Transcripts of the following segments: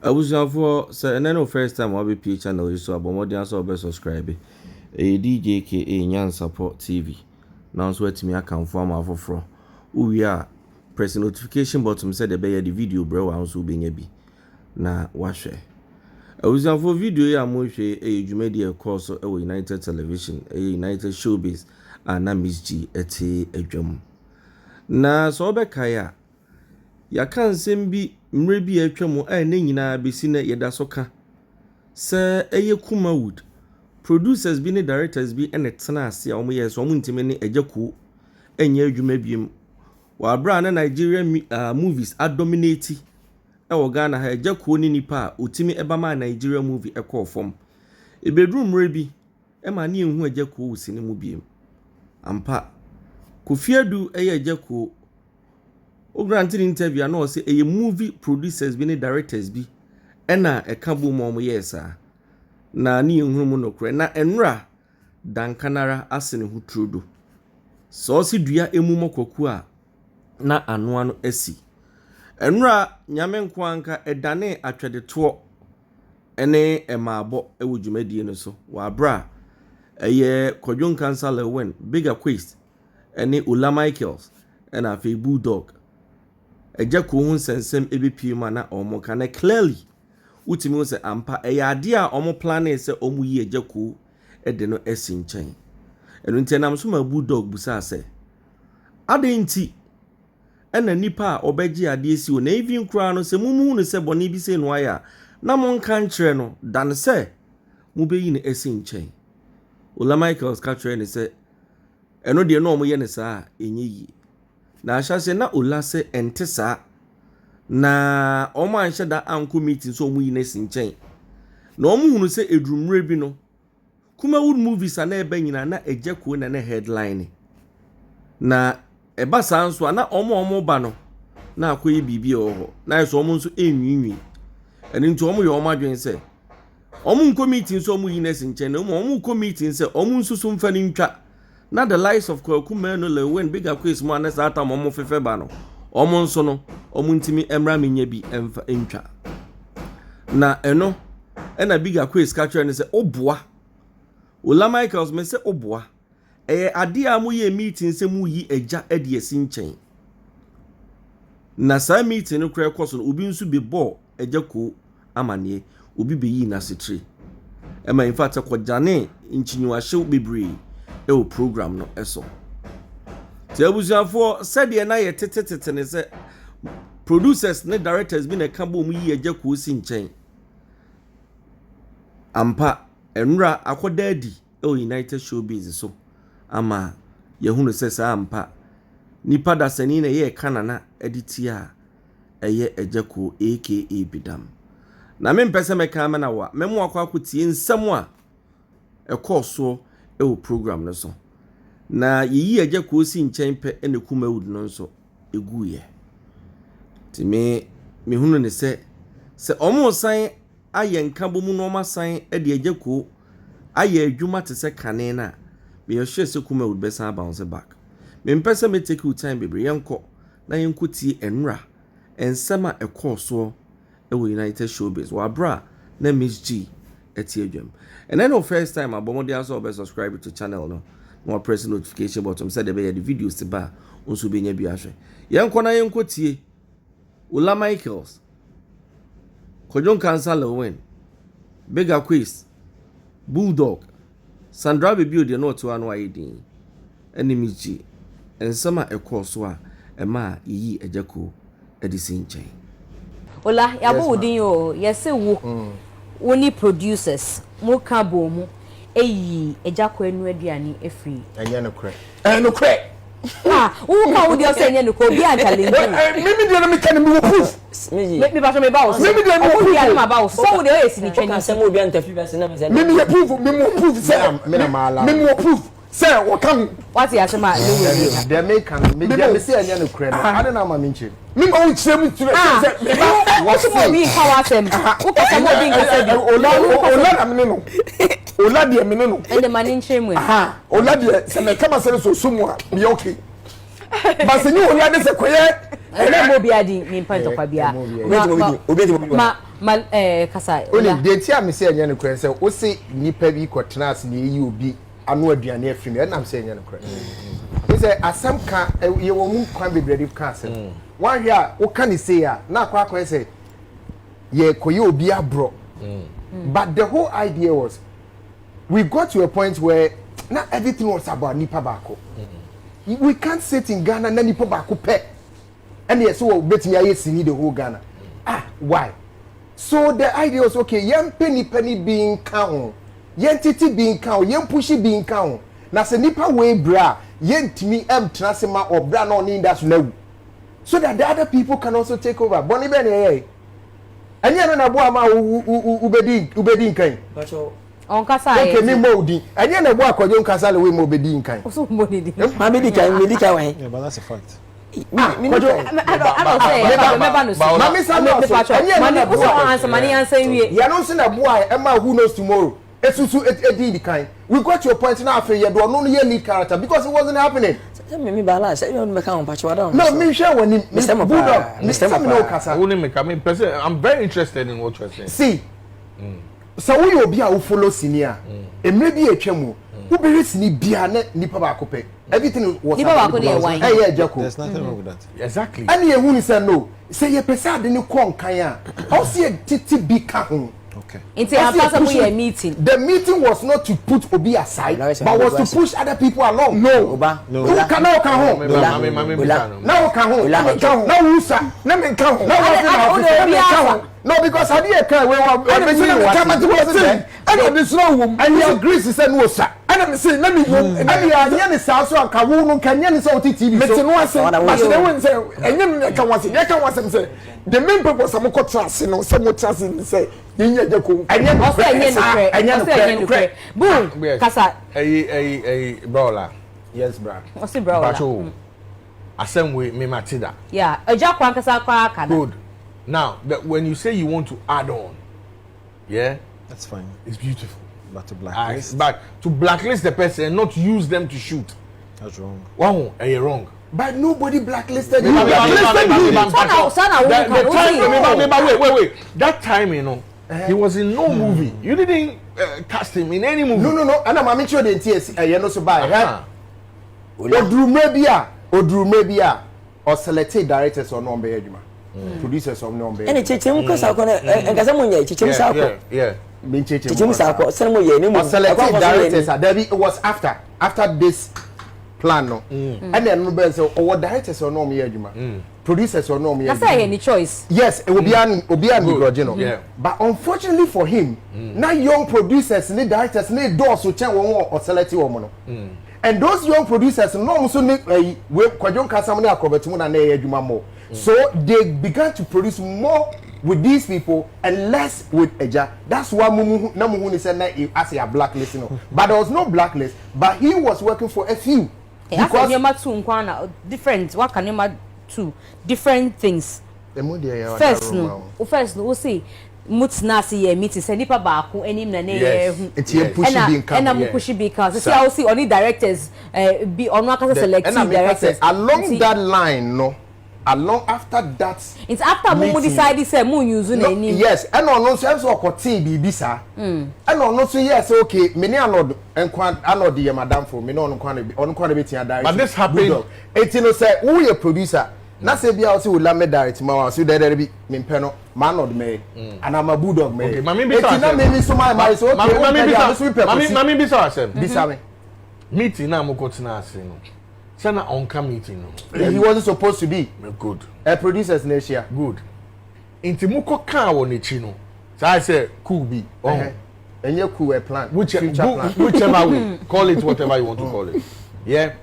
Abusuafo say no first time we be channel so abomodian so be subscribe. DJKA Nyan Support TV. Now so etimi aka form afoforo. We are press notification button say the be the video bro wan so be nya bi. Na wa hwe. Abusuafo video ya mo hwe edwumadi course e United Television, United Showbiz and Miss G eti adwam. Na so be kaya ya kan sem bi mre bi atwam a ne nyina besi na yeda so ka se eye Kumawood producers bi ne directors bi ene tena ase a omo yes omo ntime ne Agyaku enya adwuma biem wa bra na Nigeria movies adominate e wo Ghana ha Agyaku ni nipa otimi eba ma Nigeria movie e call form e bedroom mre bi e ma ne ehu Agyaku wosi ne mu biem ampa Kofiadu eye Agyaku o granted interview na o say a movie producers bi ne directors bi ena e ka bo mo yesa na ni ehunu mu no kre na enra dankanara asene hu trudo so si dua emu mokoku a na anoa no asi enra nyame nko anka edane atwede to ene emaabo ewudwumadie no so wa bra eye kodwon cancer Lilwin big Akwes ene Micheals ena fe bulldog Agyaku hu sensem ebepie ma na omo ka na clearly utimi se ampa eyade a omo plan se omo yi Agyaku de no esinchen enu ntenam so ma bulldog busa se adenti ena nipa a obegye ade esi o na even kura no se mumu no se boni bi se no aya na mon kan kire no dan se mu beyi ne esinchen Michaels ka kire ne se eno de no omo ye ne saa enye yi na ashase na olase entesa na omo anhye da anko meeting so omo yi na sinchen na omo hunu se edrumre bi no Kumawood movies na ebe nyina na Agyaku na headline na eba sanso na omo ba no na akoyi bibi oho na so omo nso enwinwi eni nto omo ye omo adwen se omo nko meeting so omo yi na sinchen na omo nko meeting se omo nso so mfa ni ntwa na the lives of Kwakumeno Lilwin big Akwes mo na sata mo fefe ba no omo nso no omo ntimi emra menya bi emfa entwa na eno ena big Akwes ka kire ne se oboa Michaels me se oboa ade a mo ye meeting se mu yi agya ade esinchen na sa meeting no kure koso no obi nso be ball Agyaku amane obi be yi na setre ema in fact kwajane nchinwa hyew bebre o program no eso te abusuafo said ye na ye tetetete ne se producers ne directors bi na ka bo mu yi Agyaku si nchen ampa enra akodadi o United Showbiz so ama ye hunu se sa ampa nipa da sani na ye kanana editia eye Agyaku aka bidam na me mpese me ka na wa memo akwa akotie nsam a ekoso ewo program no so na yi Agyaku si nchen pe ene Kumawood no so eguye ti me hunu ne se omo san aye nkabo mu no masan e de Agyaku aye adwuma te se kane na me yehwe se Kumawood be san bounce back me mpese me take you time bebre yenko na yenkotie enra ensema ekoso ewo United Showbiz wa bra na Miss G eti adwam. And then the first time abomodi also be subscribe to channel no more press notification button say the be the videos te ba onso be nya bi ahwe yenko na yenko tie Micheals kodwon cancer Lilwin big Akwes bulldog Sandra Baby de no to anu ayedin enemy G ensama ekoso a ema yi Agyaku edisin chen ola yabo wodin yo yese wo woni producers mo ka bo mu eyi Agyaku enu aduane efri enye no kre wo ka wo dio se enye no ko bi an challenge mimi de no me kan me proof me ba so me ba wo mimi de no bi an ma ba wo so wo de o si ni twani se mo bi an tafi bese na me se mimi proof say me na mala mimi proof say wo kan what ya shema Lilwin de me kan me say enye no kre no ade na ma me nche mimi o nche mu tire say what so me ka wa sem wo ka sem obi nka say ola na me no ola de me no ende mani nche mu ola de se me kama se so sumu a me okay ba se ni ola de se koye mo bi adi ni mpantwa kwa bia ma kasa only dey tia me say enye no kwen say o say nipa bi kwotena ase na eyi obi anu aduane afim e na me say enye no kwen we say asem ka ye wo mu kwan bebrede ka ase wan hwe a wo ka ni say a na akwa say ye koye obi abro but the whole idea was we got to a point where not everything was about nipa bako we can't sit in Ghana na nipa bako pe and yes so betimi aye sini the whole Ghana why so the idea was okay yen penny being count yen titi being count yen pushy being count na se nipa we bra yen timi transema or bra no need that no so that the other people can also take over boni be ne anya no na bo ama ubedi nkan on kasa okay me modi anya na bo akojo nkasa le we mo bedi nkan so modi di ma me di kan wa Yeah, but that's a fact. I don't say remember no so mami sa no so anya na bo answer wie ya no se na bo a ema who knows tomorrow esusu edi di kan we got to a point now after ye do no ye lead character because it wasn't happening me balance you me kan pa chwa down no me share woni Mr. no kasa Woni me ka me person I'm very interested in what you're saying. See so we obi a wo follow senior emre bi etwam wo be resini bia na nipa ba kope everything was nipa ba ko dey wine yeah Jacko There's nothing wrong with that. Exactly. and ye hu ni say no say ye pesa de ni kon kan a how see titi bi ka ho Okay. Inti after we meeting. the meeting was not to put Obi aside, but was to push other people along. No, Oba, no. Who can now come home? Now come home. Now who sa? Now me come home. Now no, because I didn't care where and this no woman and you agree to say no sir. And I'm saying let me and you are near the south so can who can you so TV so no say but they won't say and you can want say the main purpose am ko trust no some trust say yin Jacko and you boom kasa brawler. yes bro what's the brawler asem we me matida yeah Agya kwa kasa kwa aka good now when you say you want to add on yeah That's fine. it's beautiful But to blacklist, but to blacklist the person and not use them to shoot that's wrong. wow you're wrong. but nobody blacklisted Wait. That time, you know, he was in no movie. You didn't cast him in any movie. No. And I'm sure the TS, you know, so by Odru maybe or selected directors or non behavior, producers or non behavior. any chechim ko sa ko en kasa mo nya chechim sa ko Yeah. chechim sa ko sen mo ye ni mo selected directors it was after this plan no and then no be say or directors or non behavior. Producers or no me. That's any choice. Yes, it will be an original. Yeah. But unfortunately for him, now young producers, need directors, need doors to change one or select one. And those young producers, no so need kwajon kasamone akobetumu na na edwuma more. So they began to produce more with these people and less with Agya. That's why Namuhuni said as a blacklist. But there was no blacklist, but he was working for a few. Because different. What can you two different things? First, we see mutna see ye meeting say nipa baako anim na na push because see I see only directors be on one selected directors along that line no along after that it's after we decide say mo use na anim yes and no so so kotin bibi sa and no so yes okay me ne anod enkwan anod ye madam for me no on betia direct but this happened it no say who your producer na say bia o say we lame direct ma so there be me peno man of me and I'm a bulldog me okay mami be na me so my so okay mami be so asem bisa me meeting na mo ko tina ase no say na on ka meeting no he wasn't supposed to be good a producers next year good inti mo ko kan wo nechi no say say cool be enye cool a plan whichever way call it whatever you want to call it yeah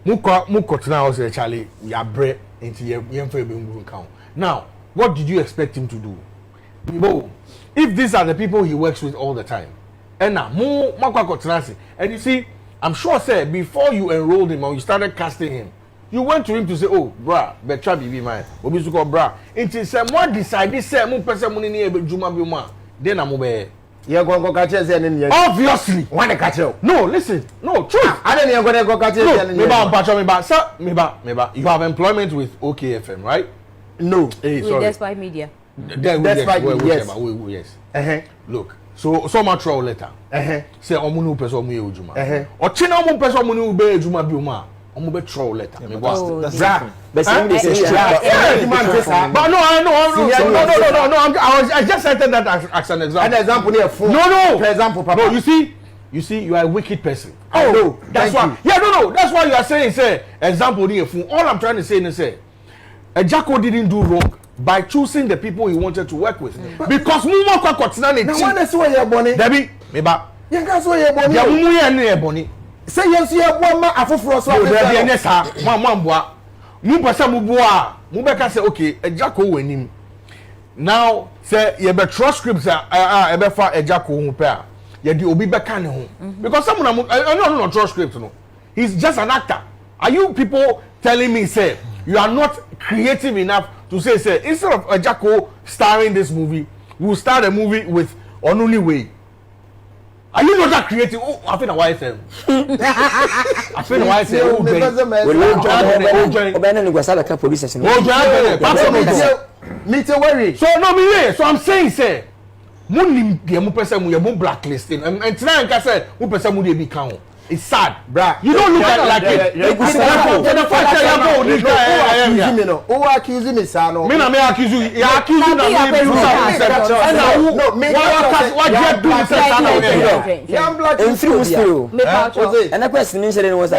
muko tena house actually ya bre into yem for be count. Now, what did you expect him to do? If these are the people he works with all the time, and now and you see, I'm sure say before you enrolled him or you started casting him, you went to him to say, oh, brah, betra be mine. Obi suko brah. It is more decided say mo person money ni juma bi ma. Then I'm You go catch us and obviously. One catch you. No, listen. No, truth. I don't even go catch us and me ba. You have employment with OKFM, right? No. Hey, with sorry. Despite Media. Yes. Look. So much troll letter. Say omunu person omu ye ojuma. Ochina omu person omu ube ojuma bi oma. Omu be troll letter. Me boss. Za. But some they say But no, I just cited that as an example. An example here for No. For example, Papa. No, you see, you are a wicked person. Oh, no. That's why. Yeah, no. That's why you are saying, say, example here. All I'm trying to say is, say, Jacko didn't do wrong by choosing the people he wanted to work with. Because Muma Kwakotina ne. Now when I saw your bonnet, Debbie, meba. You guys saw your bonnet. Ya mumu ye ne eboni. Say yes, you have one man afofro so. No, Debbie ene sa. Mboa. Mu pesa mu boa. Mu beka say okay, Jacko wenim. Now say you be trust scripts e be fa Jacko hu pe a. Ye di obi beka ne ho. Because someone no trust script no. He's just an actor. Are you people telling me say you are not creative enough to say instead of Jacko starring this movie, we'll start a movie with Onuni Way. Are you not that creative? Oh, I feel the YSM. I feel the YSM. So I'm saying, say, Munim, the person, we are blacklisting. And tonight, I said, who person would be count? It's sad, bruh. You don't look at it like it. Who accuse me, son? Me na me accuse you. You accuse you na me be what you do is I'm black. and I question was